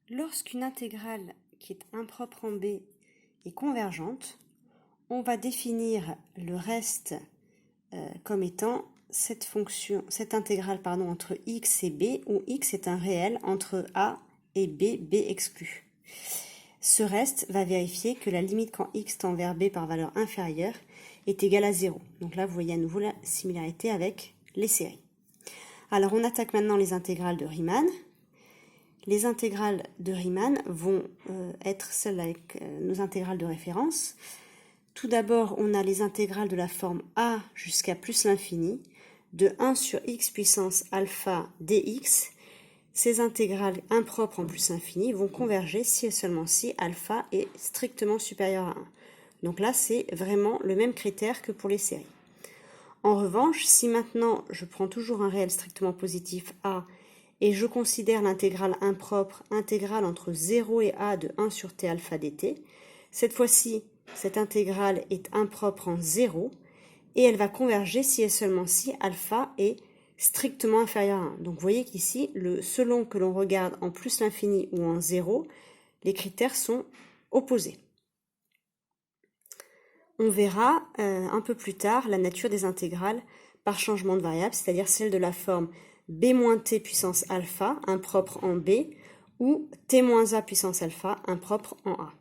Lorsqu'une intégrale qui est impropre en B est convergente, on va définir le reste comme étant cette intégrale entre x et b, où x est un réel entre a et b, b exclu. Ce reste va vérifier que la limite quand x tend vers b par valeur inférieure est égale à 0. Donc là, vous voyez à nouveau la similarité avec les séries. Alors, on attaque maintenant les intégrales de Riemann. Les intégrales de Riemann vont être celles avec nos intégrales de référence. Tout d'abord, on a les intégrales de la forme a jusqu'à plus l'infini, de 1 sur x puissance alpha dx. Ces intégrales impropres en plus l'infini vont converger si et seulement si alpha est strictement supérieur à 1. Donc là, c'est vraiment le même critère que pour les séries. En revanche, si maintenant je prends toujours un réel strictement positif a et je considère l'intégrale impropre intégrale entre 0 et a de 1 sur t alpha dt, cette fois-ci, cette intégrale est impropre en 0 et elle va converger si et seulement si alpha est strictement inférieur à 1. Donc vous voyez qu'ici, selon que l'on regarde en plus l'infini ou en 0, les critères sont opposés. On verra un peu plus tard la nature des intégrales par changement de variable, c'est-à-dire celle de la forme b-t puissance alpha, impropre en b, ou t-a puissance alpha, impropre en a.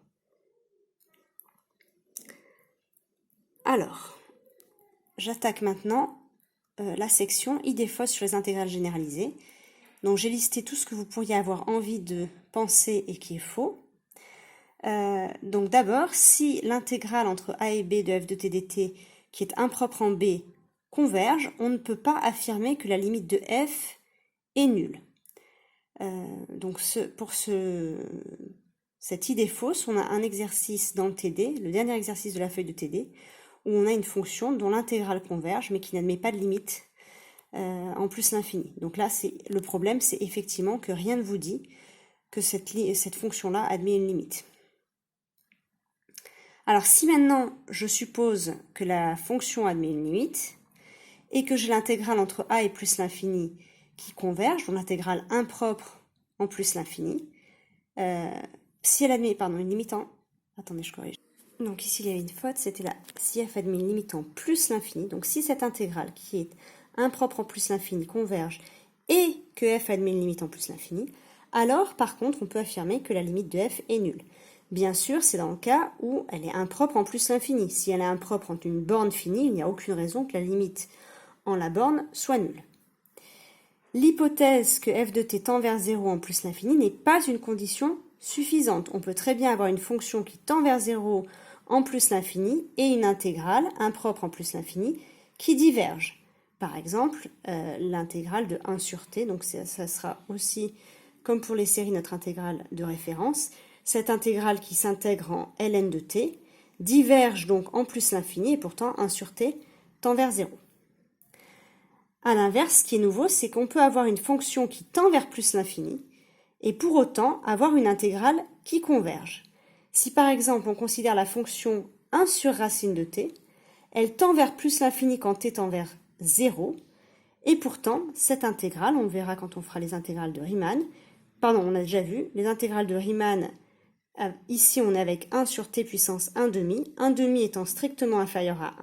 Alors, j'attaque maintenant la section idées fausses sur les intégrales généralisées. Donc j'ai listé tout ce que vous pourriez avoir envie de penser et qui est faux. Donc d'abord, si l'intégrale entre a et b de f de t dt, qui est impropre en b, converge, on ne peut pas affirmer que la limite de f est nulle. Donc pour cette idée fausse, on a un exercice dans le TD, le dernier exercice de la feuille de TD, où on a une fonction dont l'intégrale converge, mais qui n'admet pas de limite en plus l'infini. Donc là, le problème, c'est effectivement que rien ne vous dit que cette fonction-là admet une limite. Alors si maintenant je suppose que la fonction admet une limite et que j'ai l'intégrale entre a et plus l'infini qui converge, donc l'intégrale impropre en plus l'infini, si elle admet une limite en... Attendez, je corrige. Donc ici il y avait une faute, c'était là, si f admet une limite en plus l'infini, donc si cette intégrale qui est impropre en plus l'infini converge et que f admet une limite en plus l'infini, alors par contre on peut affirmer que la limite de f est nulle. Bien sûr, c'est dans le cas où elle est impropre en plus l'infini. Si elle est impropre en une borne finie, il n'y a aucune raison que la limite en la borne soit nulle. L'hypothèse que f de t tend vers 0 en plus l'infini n'est pas une condition suffisante. On peut très bien avoir une fonction qui tend vers 0 en plus l'infini et une intégrale impropre en plus l'infini qui diverge. Par exemple, l'intégrale de 1 sur t, donc ça sera aussi, comme pour les séries, notre intégrale de référence. Cette intégrale qui s'intègre en ln de t diverge donc en plus l'infini et pourtant 1 sur t tend vers 0. A l'inverse, ce qui est nouveau, c'est qu'on peut avoir une fonction qui tend vers plus l'infini et pour autant avoir une intégrale qui converge. Si par exemple on considère la fonction 1 sur racine de t, elle tend vers plus l'infini quand t tend vers 0 et pourtant cette intégrale, on le verra quand on fera les intégrales de Riemann, on a déjà vu, les intégrales de Riemann. Ici, on est avec 1 sur t puissance 1 demi étant strictement inférieur à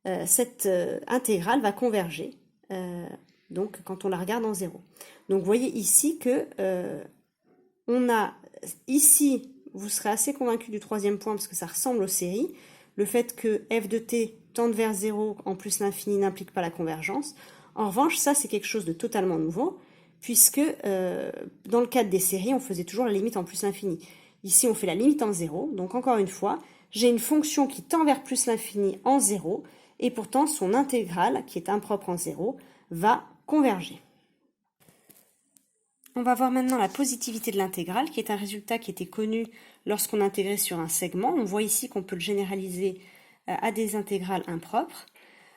1, cette intégrale va converger, donc quand on la regarde en 0. Donc vous voyez ici que on a, ici, vous serez assez convaincu du troisième point parce que ça ressemble aux séries, le fait que f de t tende vers 0 en plus l'infini n'implique pas la convergence. En revanche, ça c'est quelque chose de totalement nouveau, puisque dans le cadre des séries, on faisait toujours la limite en plus l'infini. Ici, on fait la limite en 0. Donc, encore une fois, j'ai une fonction qui tend vers plus l'infini en 0, et pourtant, son intégrale, qui est impropre en 0, va converger. On va voir maintenant la positivité de l'intégrale, qui est un résultat qui était connu lorsqu'on intégrait sur un segment. On voit ici qu'on peut le généraliser à des intégrales impropres.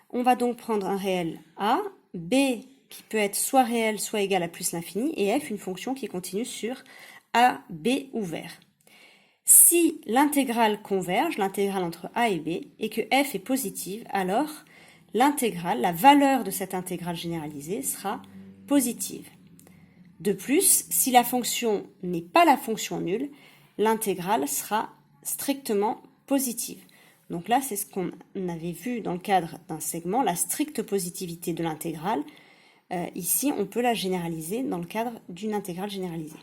On va donc prendre un réel a, b qui peut être soit réel, soit égal à plus l'infini, et f, une fonction qui continue sur a, b ouvert. Si l'intégrale converge, l'intégrale entre a et b, et que f est positive, alors l'intégrale, la valeur de cette intégrale généralisée sera positive. De plus, si la fonction n'est pas la fonction nulle, l'intégrale sera strictement positive. Donc là, c'est ce qu'on avait vu dans le cadre d'un segment, la stricte positivité de l'intégrale. Ici, on peut la généraliser dans le cadre d'une intégrale généralisée.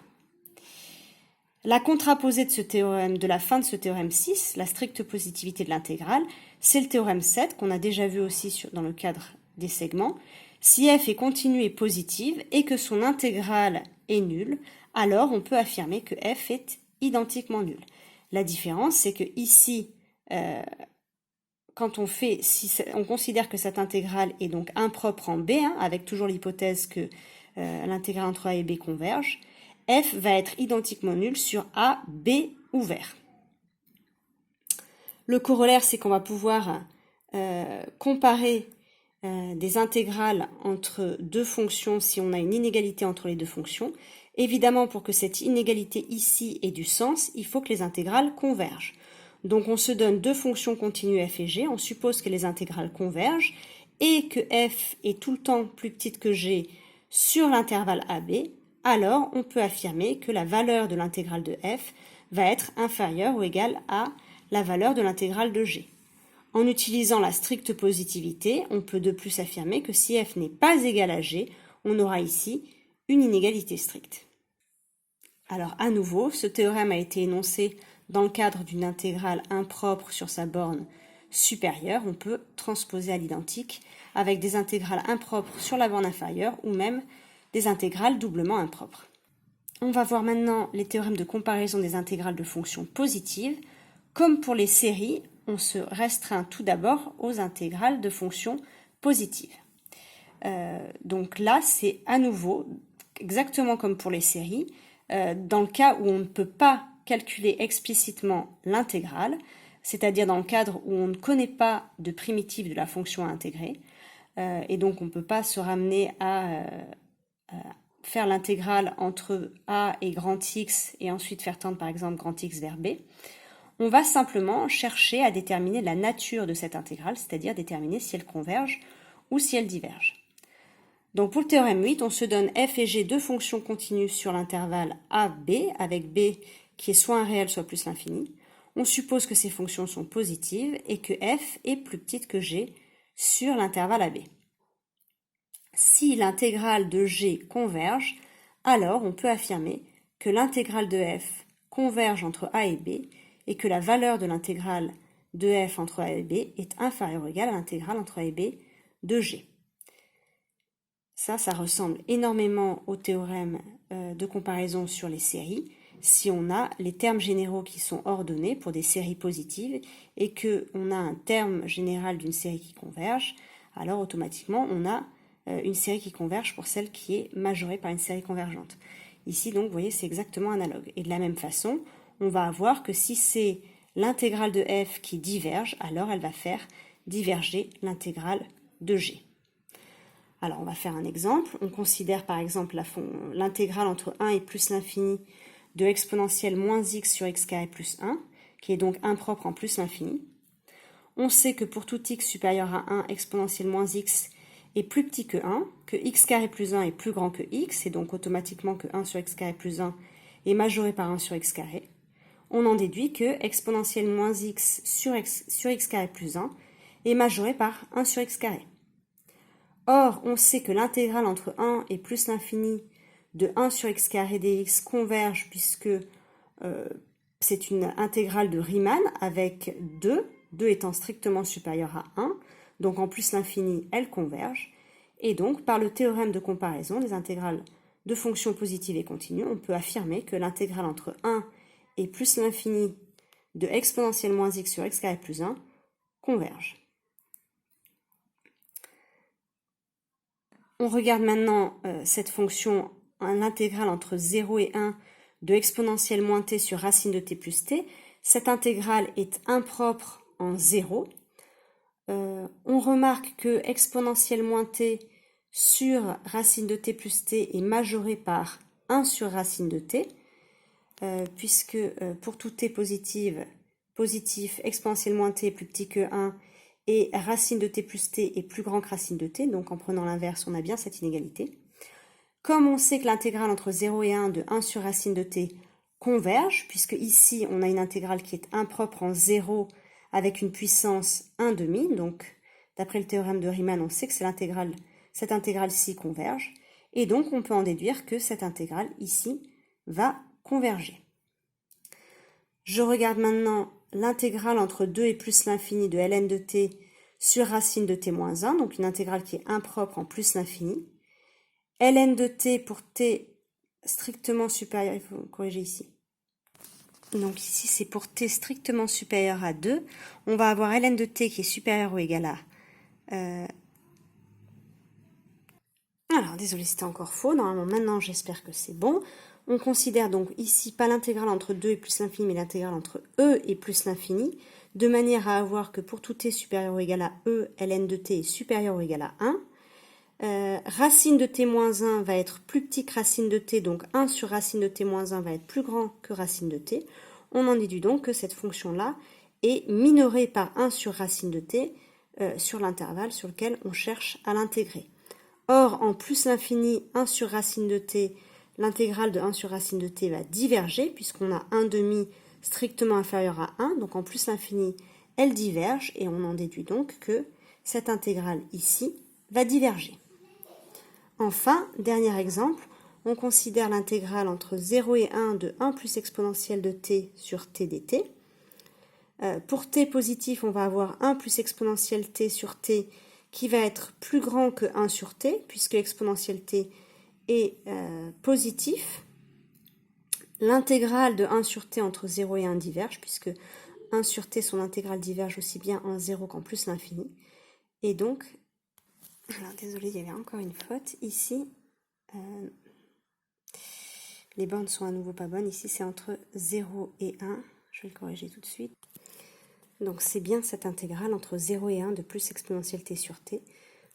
La contraposée de ce théorème, de la fin de ce théorème 6, la stricte positivité de l'intégrale, c'est le théorème 7 qu'on a déjà vu aussi dans le cadre des segments. Si f est continue et positive et que son intégrale est nulle, alors on peut affirmer que f est identiquement nul. La différence, c'est que ici, quand on considère que cette intégrale est donc impropre en B, avec toujours l'hypothèse que l'intégrale entre A et B converge, f va être identiquement nul sur A, B ouvert. Le corollaire, c'est qu'on va pouvoir comparer des intégrales entre deux fonctions si on a une inégalité entre les deux fonctions. Évidemment, pour que cette inégalité ici ait du sens, il faut que les intégrales convergent. Donc on se donne deux fonctions continues f et g, on suppose que les intégrales convergent et que f est tout le temps plus petite que g sur l'intervalle AB, alors on peut affirmer que la valeur de l'intégrale de f va être inférieure ou égale à la valeur de l'intégrale de g. En utilisant la stricte positivité, on peut de plus affirmer que si f n'est pas égal à g, on aura ici une inégalité stricte. Alors à nouveau, ce théorème a été énoncé dans le cadre d'une intégrale impropre sur sa borne supérieure. On peut transposer à l'identique avec des intégrales impropres sur la borne inférieure ou même des intégrales doublement impropres. On va voir maintenant les théorèmes de comparaison des intégrales de fonctions positives. Comme pour les séries, on se restreint tout d'abord aux intégrales de fonctions positives. Donc là, c'est à nouveau, exactement comme pour les séries, dans le cas où on ne peut pas calculer explicitement l'intégrale, c'est-à-dire dans le cadre où on ne connaît pas de primitive de la fonction à intégrer, et donc on ne peut pas se ramener à faire l'intégrale entre a et grand X et ensuite faire tendre par exemple grand X vers B. On va simplement chercher à déterminer la nature de cette intégrale, c'est-à-dire déterminer si elle converge ou si elle diverge. Donc pour le théorème 8, on se donne f et g deux fonctions continues sur l'intervalle AB, avec B qui est soit un réel, soit plus l'infini. On suppose que ces fonctions sont positives et que f est plus petite que g sur l'intervalle AB. Si l'intégrale de g converge, alors on peut affirmer que l'intégrale de f converge entre a et b et que la valeur de l'intégrale de f entre a et b est inférieure ou égale à l'intégrale entre a et b de g. Ça ressemble énormément au théorème de comparaison sur les séries. Si on a les termes généraux qui sont ordonnés pour des séries positives et qu'on a un terme général d'une série qui converge, alors automatiquement on a une série qui converge pour celle qui est majorée par une série convergente. Ici donc vous voyez c'est exactement analogue. Et de la même façon, on va avoir que si c'est l'intégrale de f qui diverge, alors elle va faire diverger l'intégrale de g. Alors on va faire un exemple. On considère par exemple l'intégrale entre 1 et plus l'infini de exponentielle moins x sur x carré plus 1, qui est donc impropre en plus l'infini. On sait que pour tout x supérieur à 1, exponentielle moins x est plus petit que 1, que x carré plus 1 est plus grand que x, et donc automatiquement que 1 sur x carré plus 1 est majoré par 1 sur x carré. On en déduit que exponentielle moins x sur x carré plus 1 est majoré par 1 sur x carré. Or, on sait que l'intégrale entre 1 et plus l'infini de 1 sur x carré dx converge puisque c'est une intégrale de Riemann avec 2 étant strictement supérieur à 1, donc en plus l'infini, elle converge. Et donc, par le théorème de comparaison des intégrales de fonctions positives et continues, on peut affirmer que l'intégrale entre 1 et plus l'infini de exponentielle moins x sur x carré plus 1 converge. On regarde maintenant cette fonction, l'intégrale entre 0 et 1 de exponentielle moins t sur racine de t plus t. Cette intégrale est impropre en 0. On remarque que exponentielle moins t sur racine de t plus t est majorée par 1 sur racine de t, puisque pour tout t positif, exponentielle moins t est plus petit que 1, et racine de t plus t est plus grand que racine de t, donc en prenant l'inverse, on a bien cette inégalité. Comme on sait que l'intégrale entre 0 et 1 de 1 sur racine de t converge, puisque ici on a une intégrale qui est impropre en 0 avec une puissance 1/2, donc d'après le théorème de Riemann, on sait que cette intégrale-ci converge, et donc on peut en déduire que cette intégrale ici va converger. Je regarde maintenant l'intégrale entre 2 et plus l'infini de ln de t sur racine de t moins 1, donc une intégrale qui est impropre en plus l'infini. Ln de t pour t strictement supérieur, il faut corriger ici. Donc ici c'est pour t strictement supérieur à 2. On va avoir ln de t qui est supérieur ou égal à... Alors désolé, c'était encore faux. Normalement maintenant j'espère que c'est bon. On considère donc ici pas l'intégrale entre 2 et plus l'infini, mais l'intégrale entre e et plus l'infini, de manière à avoir que pour tout t supérieur ou égal à e, ln de t est supérieur ou égal à 1. Racine de t moins 1 va être plus petit que racine de t, donc 1 sur racine de t moins 1 va être plus grand que racine de t. On en déduit donc que cette fonction-là est minorée par 1 sur racine de t sur l'intervalle sur lequel on cherche à l'intégrer. Or, en plus l'infini, 1 sur racine de t, l'intégrale de 1 sur racine de t va diverger, puisqu'on a 1/2 strictement inférieur à 1, donc en plus l'infini, elle diverge, et on en déduit donc que cette intégrale ici va diverger. Enfin, dernier exemple, on considère l'intégrale entre 0 et 1 de 1 plus exponentielle de t sur t dt. Pour t positif, on va avoir 1 plus exponentielle t sur t qui va être plus grand que 1 sur t, puisque l'exponentielle t est positif. L'intégrale de 1 sur t entre 0 et 1 diverge, puisque 1 sur t, son intégrale diverge aussi bien en 0 qu'en plus l'infini. Et donc, alors désolé, il y avait encore une faute. Ici, les bornes sont à nouveau pas bonnes. Ici, c'est entre 0 et 1. Je vais le corriger tout de suite. Donc, c'est bien cette intégrale entre 0 et 1 de plus exponentielle t sur t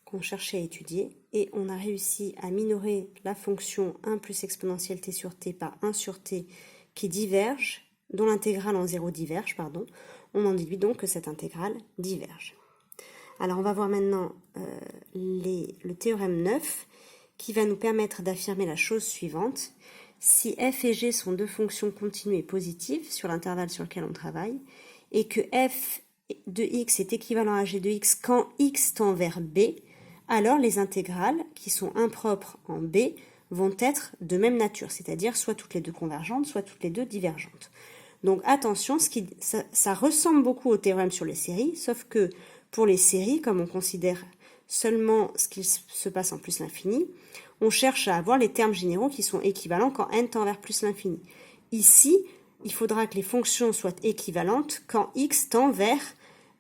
qu'on cherchait à étudier. Et on a réussi à minorer la fonction 1 plus exponentielle t sur t par 1 sur t qui diverge, dont l'intégrale en 0 diverge, pardon. On en déduit donc que cette intégrale diverge. Alors, on va voir maintenant le théorème 9 qui va nous permettre d'affirmer la chose suivante. Si f et g sont deux fonctions continues et positives sur l'intervalle sur lequel on travaille, et que f de x est équivalent à g de x quand x tend vers b, alors les intégrales qui sont impropres en b vont être de même nature, c'est-à-dire soit toutes les deux convergentes, soit toutes les deux divergentes. Donc attention, ça ressemble beaucoup au théorème sur les séries, sauf que pour les séries, comme on considère seulement ce qui se passe en plus l'infini, on cherche à avoir les termes généraux qui sont équivalents quand n tend vers plus l'infini. Ici, il faudra que les fonctions soient équivalentes quand x tend vers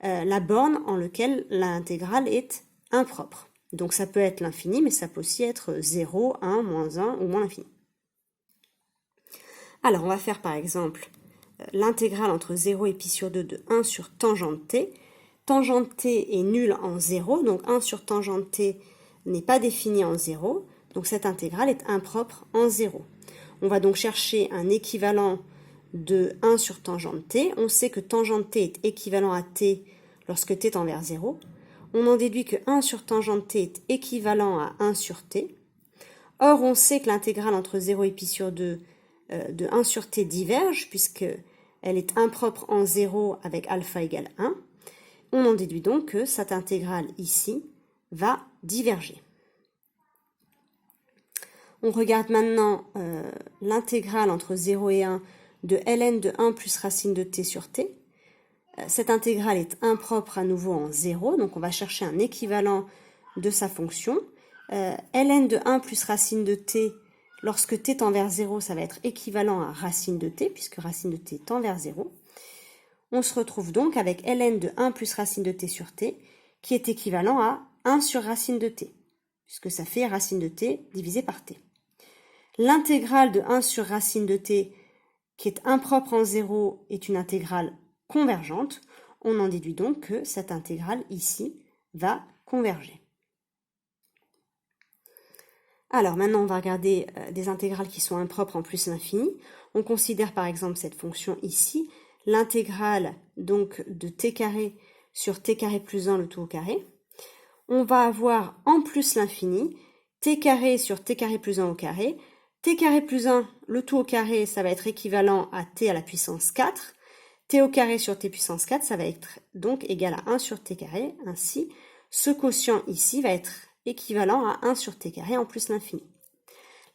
la borne en laquelle l'intégrale est impropre. Donc ça peut être l'infini, mais ça peut aussi être 0, 1, moins 1 ou moins l'infini. Alors on va faire par exemple l'intégrale entre 0 et pi sur 2 de 1 sur tangente t. Tangente t est nulle en 0, donc 1 sur tangente t n'est pas défini en 0, donc cette intégrale est impropre en 0. On va donc chercher un équivalent de 1 sur tangente t. On sait que tangente t est équivalent à t lorsque t tend vers 0. On en déduit que 1 sur tangente t est équivalent à 1 sur t. Or, on sait que l'intégrale entre 0 et pi sur 2 de 1 sur t diverge, puisqu'elle est impropre en 0 avec alpha égale 1. On en déduit donc que cette intégrale ici va diverger. On regarde maintenant l'intégrale entre 0 et 1 de ln de 1 plus racine de t sur t. Cette intégrale est impropre à nouveau en 0, donc on va chercher un équivalent de sa fonction. Ln de 1 plus racine de t, lorsque t tend vers 0, ça va être équivalent à racine de t, puisque racine de t tend vers 0. On se retrouve donc avec ln de 1 plus racine de t sur t, qui est équivalent à 1 sur racine de t, puisque ça fait racine de t divisé par t. L'intégrale de 1 sur racine de t, qui est impropre en 0, est une intégrale convergente. On en déduit donc que cette intégrale ici va converger. Alors maintenant on va regarder des intégrales qui sont impropres en plus l'infini. On considère par exemple cette fonction ici, l'intégrale donc de t carré sur t carré plus 1 le tout au carré. On va avoir en plus l'infini t carré sur t carré plus 1 au carré. T carré plus 1, le tout au carré, ça va être équivalent à t à la puissance 4. T au carré sur t puissance 4, ça va être donc égal à 1 sur t carré. Ainsi, ce quotient ici va être équivalent à 1 sur t carré en plus l'infini.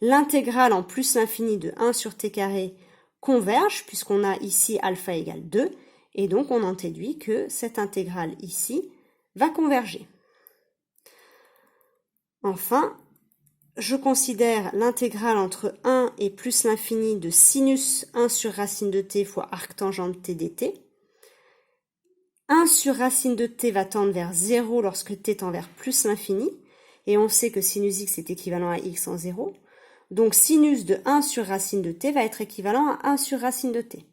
L'intégrale en plus l'infini de 1 sur t carré converge, puisqu'on a ici alpha égale 2, et donc on en déduit que cette intégrale ici va converger. Enfin, je considère l'intégrale entre 1 et plus l'infini de sinus 1 sur racine de t fois arctangente t dt. 1 sur racine de t va tendre vers 0 lorsque t tend vers plus l'infini, et on sait que sinus x est équivalent à x en 0. Donc sinus de 1 sur racine de t va être équivalent à 1 sur racine de t.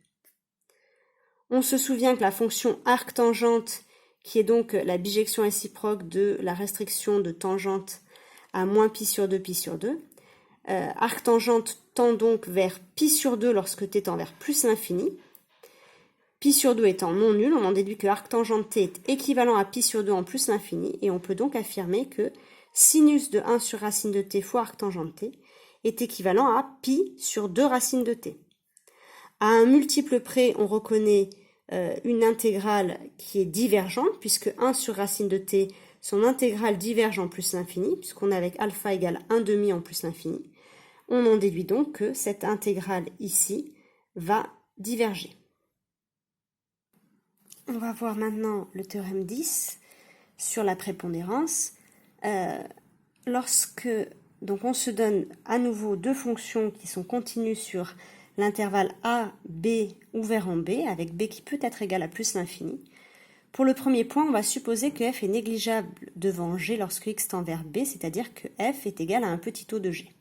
On se souvient que la fonction arctangente, qui est donc la bijection réciproque de la restriction de tangente à moins pi sur 2, pi sur 2, arctangente tend donc vers pi sur 2 lorsque t tend vers plus l'infini. Pi sur 2 étant non nul, on en déduit que arctangente t est équivalent à pi sur 2 en plus l'infini, et on peut donc affirmer que sinus de 1 sur racine de t fois arctangente t est équivalent à pi sur 2 racines de t. À un multiple près, on reconnaît une intégrale qui est divergente, puisque 1 sur racine de t, son intégrale diverge en plus l'infini, puisqu'on est avec alpha égale 1 demi en plus l'infini. On en déduit donc que cette intégrale ici va diverger. On va voir maintenant le théorème 10 sur la prépondérance. Lorsque donc on se donne à nouveau deux fonctions qui sont continues sur l'intervalle a, b ouvert en b, avec b qui peut être égal à plus l'infini. Pour le premier point, on va supposer que f est négligeable devant g lorsque x tend vers b, c'est-à-dire que f est égal à un petit taux de g.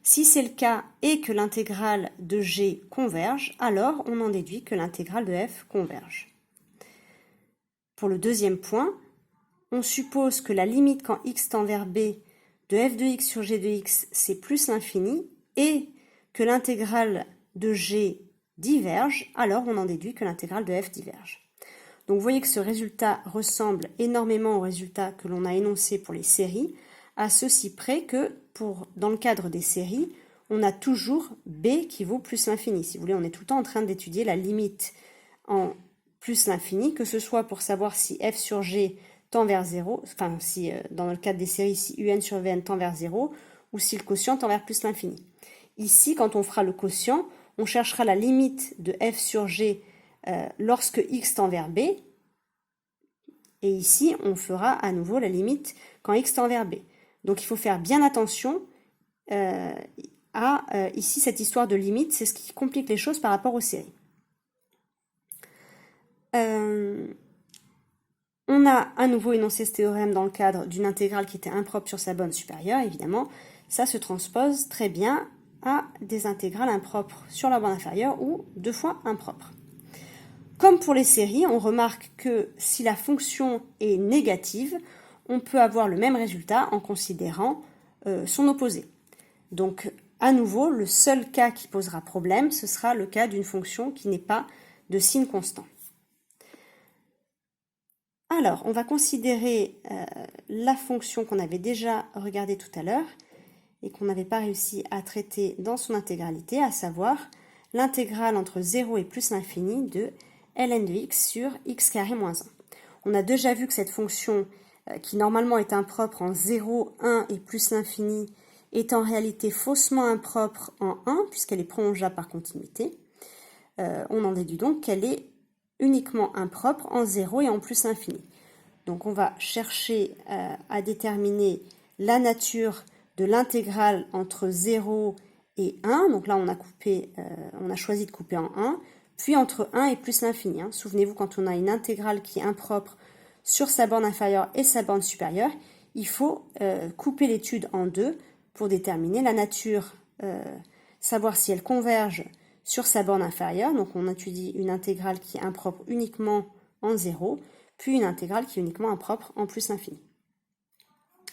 Si c'est le cas et que l'intégrale de g converge, alors on en déduit que l'intégrale de f converge. Pour le deuxième point, on suppose que la limite quand x tend vers b de f de x sur g de x, c'est plus l'infini, et que l'intégrale de g diverge, alors on en déduit que l'intégrale de f diverge. Donc vous voyez que ce résultat ressemble énormément au résultat que l'on a énoncé pour les séries, à ceci près que, dans le cadre des séries, on a toujours b qui vaut plus l'infini. Si vous voulez, on est tout le temps en train d'étudier la limite en plus l'infini, que ce soit pour savoir si f sur g tend vers 0, enfin si dans le cadre des séries, si un sur vn tend vers 0, ou si le quotient tend vers plus l'infini. Ici, quand on fera le quotient, on cherchera la limite de f sur g lorsque x tend vers b, et ici, on fera à nouveau la limite quand x tend vers b. Donc il faut faire bien attention à ici cette histoire de limite, c'est ce qui complique les choses par rapport aux séries. On a à nouveau énoncé ce théorème dans le cadre d'une intégrale qui était impropre sur sa borne supérieure, évidemment. Ça se transpose très bien à des intégrales impropres sur la borne inférieure ou deux fois impropres. Comme pour les séries, on remarque que si la fonction est négative, on peut avoir le même résultat en considérant son opposé. Donc, à nouveau, le seul cas qui posera problème, ce sera le cas d'une fonction qui n'est pas de signe constant. Alors, on va considérer la fonction qu'on avait déjà regardée tout à l'heure et qu'on n'avait pas réussi à traiter dans son intégralité, à savoir l'intégrale entre 0 et plus l'infini de ln de x sur x carré moins 1. On a déjà vu que cette fonction, qui normalement est impropre en 0, 1 et plus l'infini, est en réalité faussement impropre en 1, puisqu'elle est prolongeable par continuité. On en déduit donc qu'elle est uniquement impropre en 0 et en plus l'infini. Donc on va chercher à déterminer la nature de l'intégrale entre 0 et 1. Donc là, on a choisi de couper en 1. Puis entre 1 et plus l'infini. Souvenez-vous, quand on a une intégrale qui est impropre sur sa borne inférieure et sa borne supérieure, il faut couper l'étude en deux pour déterminer la nature, savoir si elle converge sur sa borne inférieure. Donc on étudie une intégrale qui est impropre uniquement en 0, puis une intégrale qui est uniquement impropre en plus l'infini.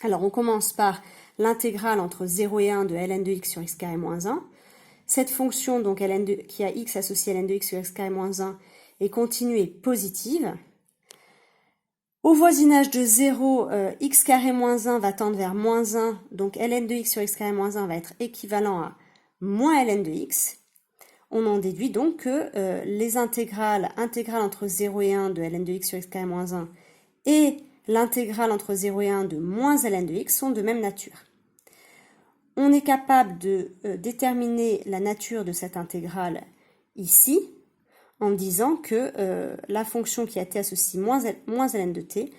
Alors on commence par l'intégrale entre 0 et 1 de ln de x sur x carré moins 1. Cette fonction, donc qui a x associé à ln de x sur x carré moins 1, est continue et positive. Au voisinage de 0, x carré moins 1 va tendre vers moins 1, donc ln de x sur x carré moins 1 va être équivalent à moins ln de x. On en déduit donc que les intégrales entre 0 et 1 de ln de x sur x carré moins 1 et l'intégrale entre 0 et 1 de moins ln de x sont de même nature. On est capable de déterminer la nature de cette intégrale ici, en disant que la fonction qui a été associée moins ln de t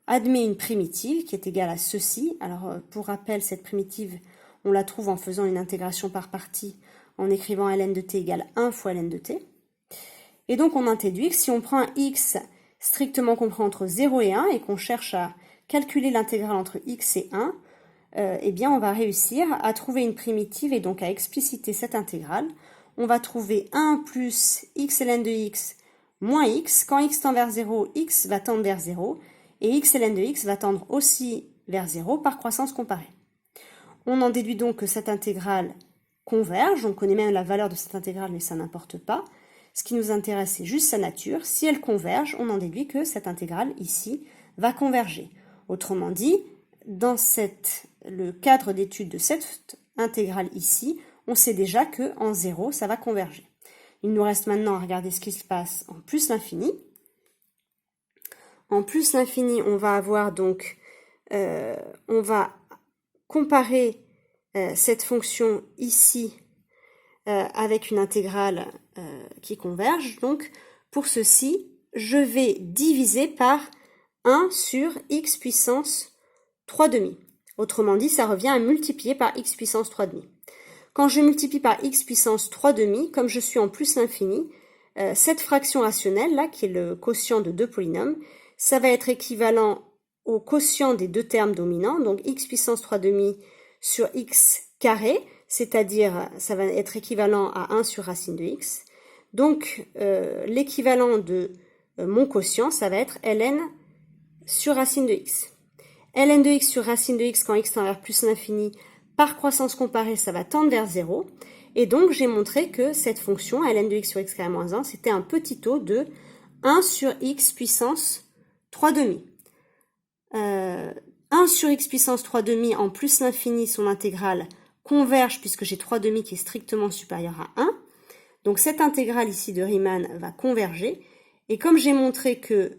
admet une primitive qui est égale à ceci. Alors pour rappel, cette primitive, on la trouve en faisant une intégration par partie, en écrivant ln de t égale 1 fois ln de t. Et donc on en déduit que si on prend un x strictement compris entre 0 et 1 et qu'on cherche à calculer l'intégrale entre x et 1, eh bien on va réussir à trouver une primitive et donc à expliciter cette intégrale. On va trouver 1 plus x ln de x moins x. Quand x tend vers 0, x va tendre vers 0. Et x ln de x va tendre aussi vers 0 par croissance comparée. On en déduit donc que cette intégrale converge. On connaît même la valeur de cette intégrale, mais ça n'importe pas. Ce qui nous intéresse, c'est juste sa nature. Si elle converge, on en déduit que cette intégrale ici va converger. Autrement dit, dans le cadre d'étude de cette intégrale ici, on sait déjà qu'en 0, ça va converger. Il nous reste maintenant à regarder ce qui se passe en plus l'infini. En plus l'infini, on va avoir donc, on va comparer cette fonction ici avec une intégrale qui converge. Donc, pour ceci, je vais diviser par 1 sur x puissance 3 demi. Autrement dit, ça revient à multiplier par x puissance 3 demi. Quand je multiplie par x puissance 3 demi, comme je suis en plus l'infini, cette fraction rationnelle, là, qui est le quotient de deux polynômes, ça va être équivalent au quotient des deux termes dominants, donc x puissance 3 demi sur x carré, c'est-à-dire ça va être équivalent à 1 sur racine de x. Donc l'équivalent de mon quotient, ça va être ln sur racine de x. ln de x sur racine de x quand x tend vers plus l'infini, par croissance comparée, ça va tendre vers 0. Et donc, j'ai montré que cette fonction, ln de x sur x carré moins 1, c'était un petit taux de 1 sur x puissance 3 demi. 1 sur x puissance 3 demi en plus l'infini, son intégrale converge puisque j'ai 3 demi qui est strictement supérieur à 1. Donc, cette intégrale ici de Riemann va converger. Et comme j'ai montré que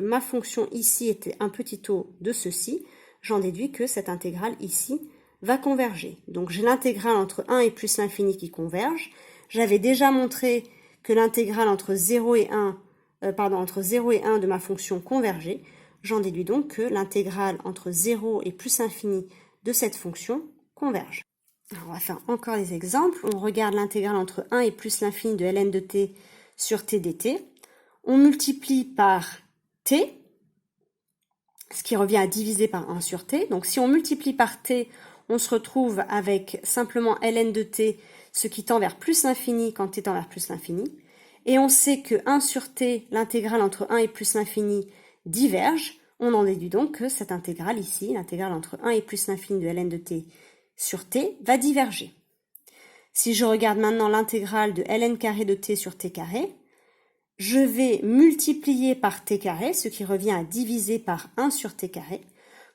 ma fonction ici était un petit taux de ceci, j'en déduis que cette intégrale ici va converger. Donc j'ai l'intégrale entre 1 et plus l'infini qui converge. J'avais déjà montré que l'intégrale entre 0 et 1 de ma fonction convergeait. J'en déduis donc que l'intégrale entre 0 et plus infini de cette fonction converge. Alors on va faire encore des exemples. On regarde l'intégrale entre 1 et plus l'infini de ln de t sur t dt. On multiplie par t, ce qui revient à diviser par 1 sur t. Donc si on multiplie par t, on se retrouve avec simplement ln de t, ce qui tend vers plus l'infini quand t tend vers plus l'infini. Et on sait que 1 sur t, l'intégrale entre 1 et plus l'infini, diverge. On en déduit donc que cette intégrale ici, l'intégrale entre 1 et plus l'infini de ln de t sur t, va diverger. Si je regarde maintenant l'intégrale de ln carré de t sur t carré, je vais multiplier par t carré, ce qui revient à diviser par 1 sur t carré.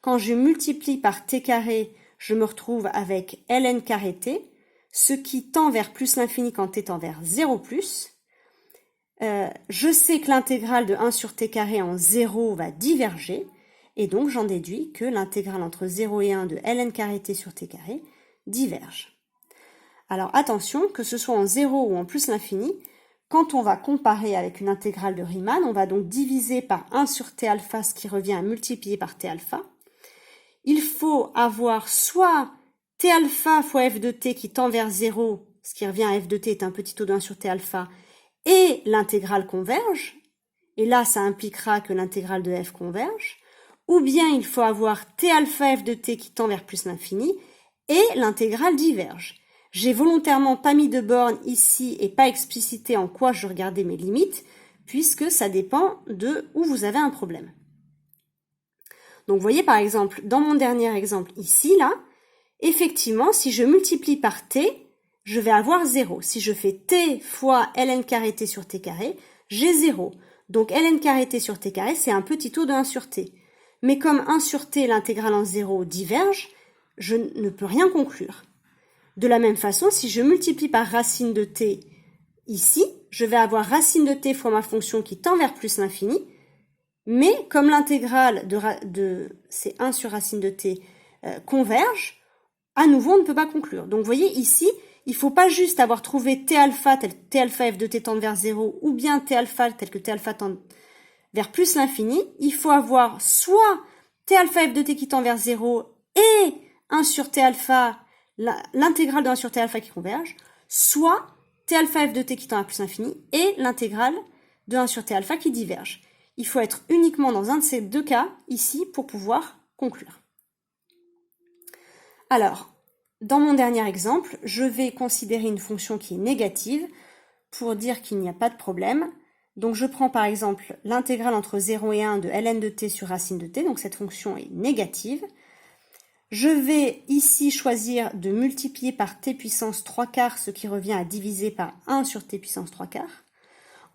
Quand je multiplie par t carré, je me retrouve avec ln carré t, ce qui tend vers plus l'infini quand t tend vers 0 plus. Je sais que l'intégrale de 1 sur t carré en 0 va diverger, et donc j'en déduis que l'intégrale entre 0 et 1 de ln carré t sur t carré diverge. Alors attention, que ce soit en 0 ou en plus l'infini, quand on va comparer avec une intégrale de Riemann, on va donc diviser par 1 sur t alpha, ce qui revient à multiplier par t alpha. Il faut avoir soit t alpha fois f de t qui tend vers 0, ce qui revient à f de t est un petit taux de 1 sur t alpha, et l'intégrale converge, et là ça impliquera que l'intégrale de f converge, ou bien il faut avoir t alpha f de t qui tend vers plus l'infini, et l'intégrale diverge. J'ai volontairement pas mis de borne ici et pas explicité en quoi je regardais mes limites, puisque ça dépend de où vous avez un problème. Donc vous voyez par exemple, dans mon dernier exemple ici, là, effectivement, si je multiplie par t, je vais avoir 0. Si je fais t fois ln carré t sur t carré, j'ai 0. Donc ln carré t sur t carré, c'est un petit taux de 1 sur t. Mais comme 1 sur t, l'intégrale en 0 diverge, je ne peux rien conclure. De la même façon, si je multiplie par racine de t ici, je vais avoir racine de t fois ma fonction qui tend vers plus l'infini, mais comme l'intégrale de c'est 1 sur racine de t converge, à nouveau on ne peut pas conclure. Donc vous voyez ici, il ne faut pas juste avoir trouvé t alpha tel t alpha f de t tend vers 0 ou bien t alpha tel que t alpha tend vers plus l'infini, il faut avoir soit t alpha f de t qui tend vers 0 et 1 sur t alpha, l'intégrale de 1 sur t alpha qui converge, soit t alpha f de t qui tend vers plus l'infini et l'intégrale de 1 sur t alpha qui diverge. Il faut être uniquement dans un de ces deux cas ici pour pouvoir conclure. Alors, dans mon dernier exemple, je vais considérer une fonction qui est négative pour dire qu'il n'y a pas de problème. Donc je prends par exemple l'intégrale entre 0 et 1 de ln de t sur racine de t, donc cette fonction est négative. Je vais ici choisir de multiplier par t puissance 3 quarts, ce qui revient à diviser par 1 sur t puissance 3 quarts.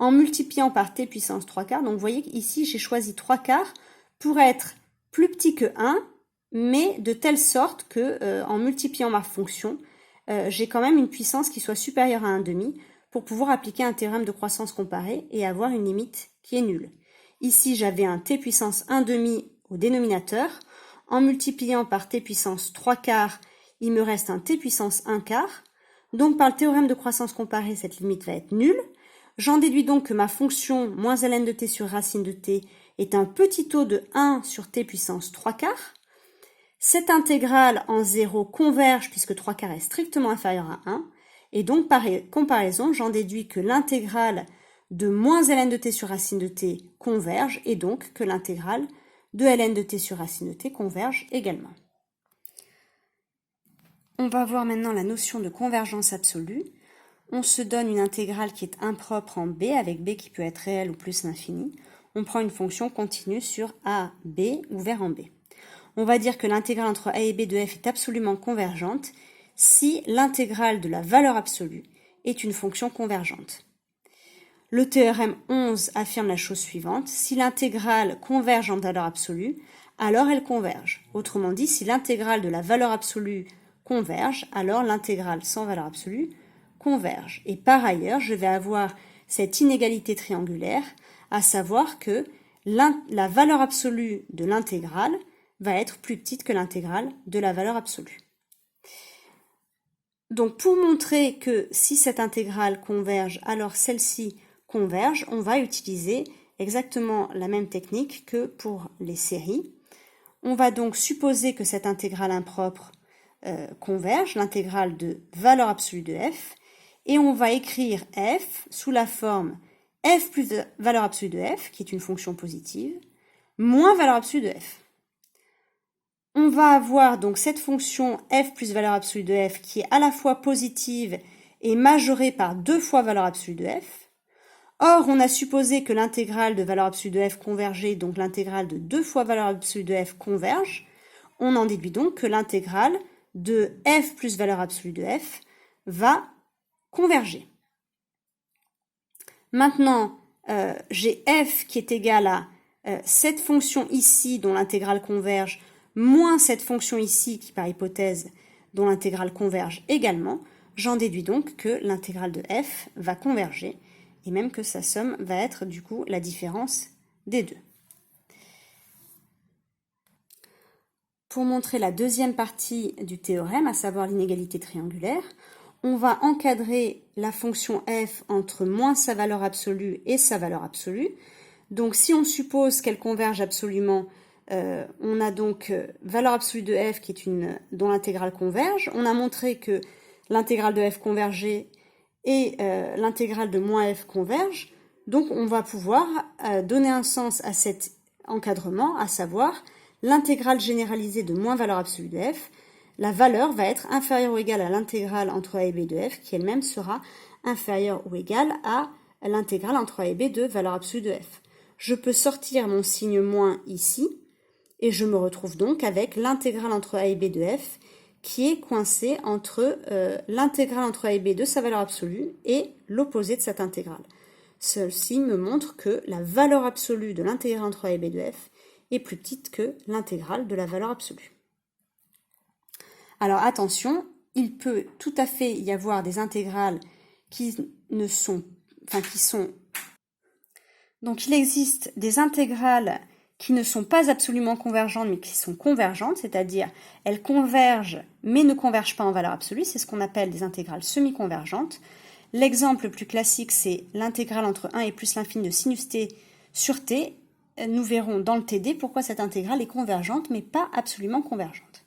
En multipliant par t puissance 3 quarts, donc vous voyez qu'ici j'ai choisi 3 quarts pour être plus petit que 1, mais de telle sorte que en multipliant ma fonction, j'ai quand même une puissance qui soit supérieure à 1,5 pour pouvoir appliquer un théorème de croissance comparée et avoir une limite qui est nulle. Ici, j'avais un t puissance 1,5 au dénominateur. En multipliant par t puissance 3 quarts, il me reste un t puissance 1 quart. Donc, par le théorème de croissance comparée, cette limite va être nulle. J'en déduis donc que ma fonction moins ln de t sur racine de t est un petit taux de 1 sur t puissance 3 quarts. Cette intégrale en 0 converge puisque 3 quarts est strictement inférieur à 1. Et donc, par comparaison, j'en déduis que l'intégrale de moins ln de t sur racine de t converge et donc que l'intégrale de ln de t sur racine de t converge également. On va voir maintenant la notion de convergence absolue. On se donne une intégrale qui est impropre en b, avec b qui peut être réel ou plus l'infini. On prend une fonction continue sur a, b ouvert en b. On va dire que l'intégrale entre a et b de f est absolument convergente si l'intégrale de la valeur absolue est une fonction convergente. Le théorème 11 affirme la chose suivante: si l'intégrale converge en valeur absolue, alors elle converge. Autrement dit, si l'intégrale de la valeur absolue converge, alors l'intégrale sans valeur absolue converge. Et par ailleurs, je vais avoir cette inégalité triangulaire, à savoir que la valeur absolue de l'intégrale va être plus petite que l'intégrale de la valeur absolue. Donc pour montrer que si cette intégrale converge, alors celle-ci converge, on va utiliser exactement la même technique que pour les séries. On va donc supposer que cette intégrale impropre converge, l'intégrale de valeur absolue de f, et on va écrire f sous la forme f plus valeur absolue de f, qui est une fonction positive, moins valeur absolue de f. On va avoir donc cette fonction f plus valeur absolue de f qui est à la fois positive et majorée par 2 fois valeur absolue de f. Or, on a supposé que l'intégrale de valeur absolue de f convergeait, donc l'intégrale de 2 fois valeur absolue de f converge. On en déduit donc que l'intégrale de f plus valeur absolue de f va converger. Maintenant, j'ai f qui est égal à cette fonction ici dont l'intégrale converge, moins cette fonction ici qui, par hypothèse, dont l'intégrale converge également. J'en déduis donc que l'intégrale de f va converger, et même que sa somme va être du coup la différence des deux. Pour montrer la deuxième partie du théorème, à savoir l'inégalité triangulaire, on va encadrer la fonction f entre moins sa valeur absolue et sa valeur absolue. Donc si on suppose qu'elle converge absolument, on a donc valeur absolue de f qui est dont l'intégrale converge. On a montré que l'intégrale de f convergeait et l'intégrale de moins f converge. Donc on va pouvoir donner un sens à cet encadrement, à savoir l'intégrale généralisée de moins valeur absolue de f. La valeur va être inférieure ou égale à l'intégrale entre a et b de f, qui elle-même sera inférieure ou égale à l'intégrale entre a et b de valeur absolue de f. Je peux sortir mon signe moins ici, et je me retrouve donc avec l'intégrale entre a et b de f qui est coincée entre l'intégrale entre a et b de sa valeur absolue et l'opposé de cette intégrale. ceci me montre que la valeur absolue de l'intégrale entre a et b de f est plus petite que l'intégrale de la valeur absolue. Alors attention, il peut tout à fait y avoir des intégrales qui sont... Donc il existe des intégrales qui ne sont pas absolument convergentes mais qui sont convergentes, c'est-à-dire elles convergent mais ne convergent pas en valeur absolue, c'est ce qu'on appelle des intégrales semi-convergentes. L'exemple le plus classique, c'est l'intégrale entre 1 et plus l'infini de sinus t sur t. Nous verrons dans le TD pourquoi cette intégrale est convergente mais pas absolument convergente.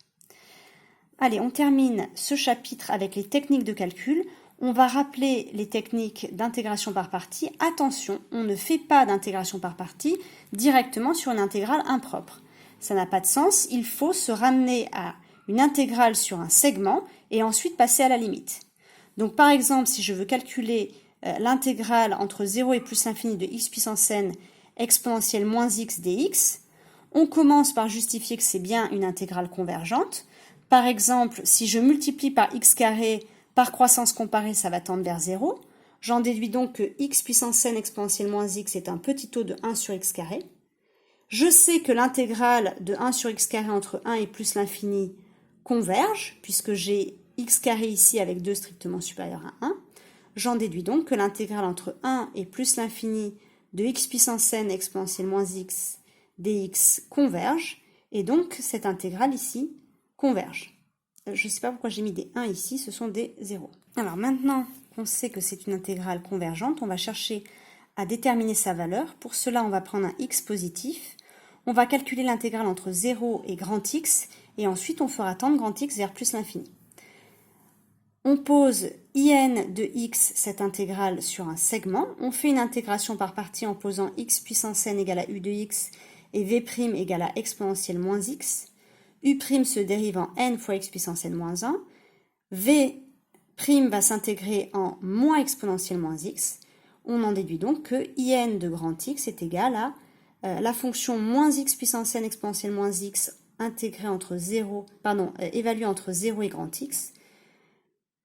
Allez, on termine ce chapitre avec les techniques de calcul. On va rappeler les techniques d'intégration par partie. Attention, on ne fait pas d'intégration par partie directement sur une intégrale impropre. Ça n'a pas de sens, il faut se ramener à une intégrale sur un segment et ensuite passer à la limite. Donc par exemple, si je veux calculer l'intégrale entre 0 et plus l'infini de x puissance n exponentielle moins x dx, on commence par justifier que c'est bien une intégrale convergente. Par exemple, si je multiplie par x carré par croissance comparée, ça va tendre vers 0. J'en déduis donc que x puissance n exponentielle moins x est un petit taux de 1 sur x carré. Je sais que l'intégrale de 1 sur x carré entre 1 et plus l'infini converge, puisque j'ai x carré ici avec 2 strictement supérieur à 1. J'en déduis donc que l'intégrale entre 1 et plus l'infini de x puissance n exponentielle moins x dx converge, et donc cette intégrale ici converge. Je ne sais pas pourquoi j'ai mis des 1 ici, ce sont des 0. Alors maintenant qu'on sait que c'est une intégrale convergente, on va chercher à déterminer sa valeur. Pour cela, on va prendre un x positif. On va calculer l'intégrale entre 0 et grand x, et ensuite on fera tendre grand x vers plus l'infini. On pose in de x, cette intégrale, sur un segment. On fait une intégration par partie en posant x puissance n égale à u de x et v' égale à exponentielle moins x. U' se dérive en n fois x puissance n moins 1. V' va s'intégrer en moins exponentielle moins x. On en déduit donc que in de grand x est égal à la fonction moins x puissance n exponentielle moins x intégrée entre 0, évaluée entre 0 et grand x,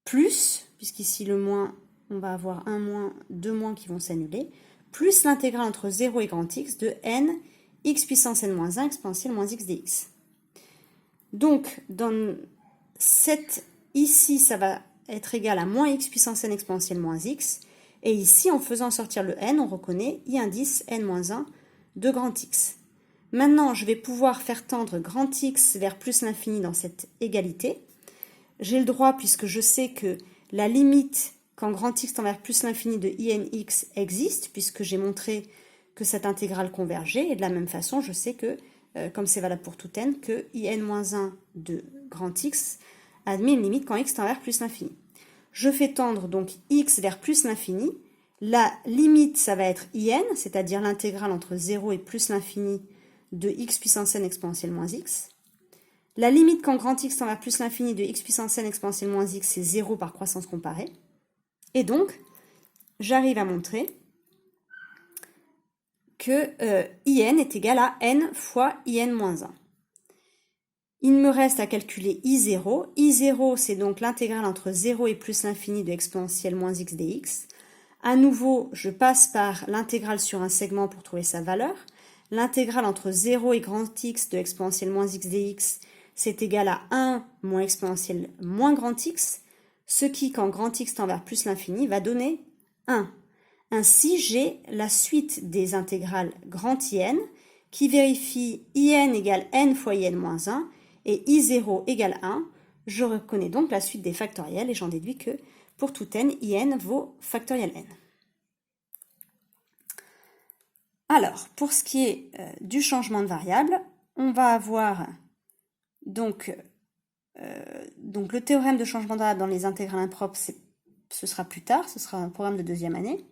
plus, puisqu'ici le moins, on va avoir un moins, deux moins qui vont s'annuler, plus l'intégrale entre 0 et grand x de n x puissance n moins 1 exponentielle moins x dx. Donc, dans ici, ça va être égal à moins x puissance n exponentielle moins x. Et ici, en faisant sortir le n, on reconnaît i indice n moins 1 de grand x. Maintenant, je vais pouvoir faire tendre grand x vers plus l'infini dans cette égalité. J'ai le droit, puisque je sais que la limite quand grand x tend vers plus l'infini de inx existe, puisque j'ai montré que cette intégrale convergeait. Et de la même façon, je sais que comme c'est valable pour tout n, que in-1 de grand x admet une limite quand x tend vers plus l'infini. Je fais tendre donc x vers plus l'infini. La limite, ça va être in, c'est-à-dire l'intégrale entre 0 et plus l'infini de x puissance n exponentielle moins x. La limite quand grand x tend vers plus l'infini de x puissance n exponentielle moins x, c'est 0 par croissance comparée. Et donc, j'arrive à montrer que in est égal à n fois in-1. Il me reste à calculer i0. I0, c'est donc l'intégrale entre 0 et plus l'infini de exponentielle moins x dx. À nouveau, je passe par l'intégrale sur un segment pour trouver sa valeur. L'intégrale entre 0 et grand x de exponentielle moins x dx, c'est égal à 1 moins exponentielle moins grand x, ce qui, quand grand x tend vers plus l'infini, va donner 1. Ainsi, j'ai la suite des intégrales grand in qui vérifie in égale n fois in moins 1 et i0 égale 1. Je reconnais donc la suite des factoriels et j'en déduis que pour tout n, in vaut factoriel n. Alors, pour ce qui est du changement de variable, on va avoir donc le théorème de changement de variable dans les intégrales impropres, ce sera plus tard, ce sera un programme de deuxième année.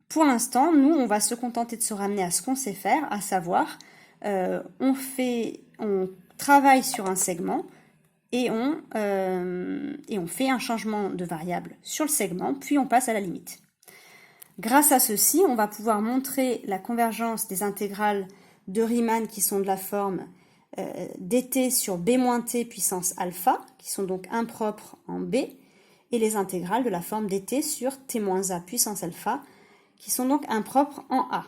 Pour l'instant, nous, on va se contenter de se ramener à ce qu'on sait faire, à savoir, on travaille sur un segment et on fait un changement de variable sur le segment, puis on passe à la limite. Grâce à ceci, on va pouvoir montrer la convergence des intégrales de Riemann qui sont de la forme dt sur b moins t puissance alpha, qui sont donc impropres en b, et les intégrales de la forme dt sur t-a puissance alpha, qui sont donc impropres en A.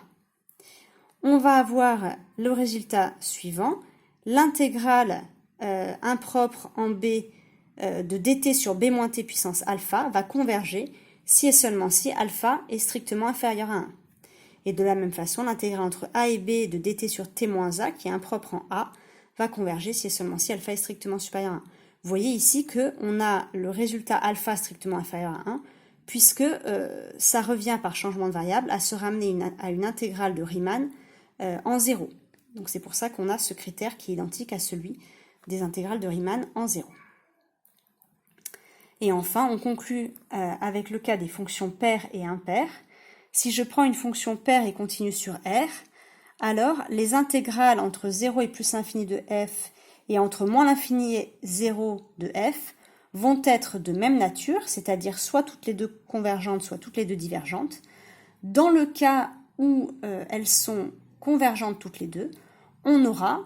On va avoir le résultat suivant, l'intégrale impropre en B de dt sur b moins t puissance alpha va converger si et seulement si alpha est strictement inférieur à 1. Et de la même façon, l'intégrale entre a et b de dt sur t moins a, qui est impropre en A, va converger si et seulement si alpha est strictement supérieur à 1. Vous voyez ici qu'on a le résultat alpha strictement inférieur à 1, puisque ça revient par changement de variable à se ramener à une intégrale de Riemann en 0. Donc c'est pour ça qu'on a ce critère qui est identique à celui des intégrales de Riemann en 0. Et enfin, on conclut avec le cas des fonctions paires et impaires. Si je prends une fonction paire et continue sur R, alors les intégrales entre 0 et plus l'infini de f et entre moins l'infini et 0 de f vont être de même nature, c'est-à-dire soit toutes les deux convergentes, soit toutes les deux divergentes. Dans le cas où elles sont convergentes toutes les deux, on aura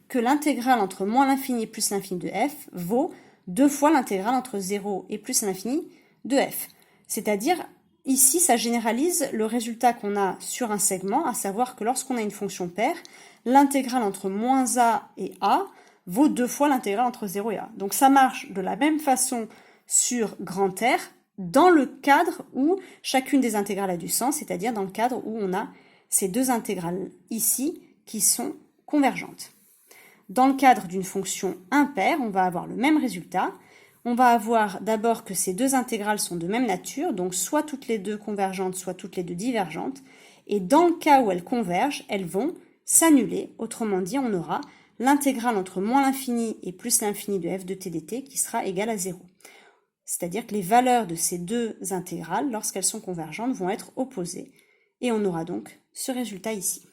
que l'intégrale entre moins l'infini et plus l'infini de f vaut 2 fois l'intégrale entre 0 et plus l'infini de f. C'est-à-dire, ici, ça généralise le résultat qu'on a sur un segment, à savoir que lorsqu'on a une fonction paire, l'intégrale entre moins a et a vaut 2 fois l'intégrale entre 0 et a. Donc ça marche de la même façon sur grand R, dans le cadre où chacune des intégrales a du sens, c'est-à-dire dans le cadre où on a ces deux intégrales ici qui sont convergentes. Dans le cadre d'une fonction impaire, on va avoir le même résultat. On va avoir d'abord que ces deux intégrales sont de même nature, donc soit toutes les deux convergentes, soit toutes les deux divergentes. Et dans le cas où elles convergent, elles vont s'annuler. Autrement dit, on aura l'intégrale entre moins l'infini et plus l'infini de f de t dt qui sera égale à 0. C'est-à-dire que les valeurs de ces deux intégrales, lorsqu'elles sont convergentes, vont être opposées. Et on aura donc ce résultat ici.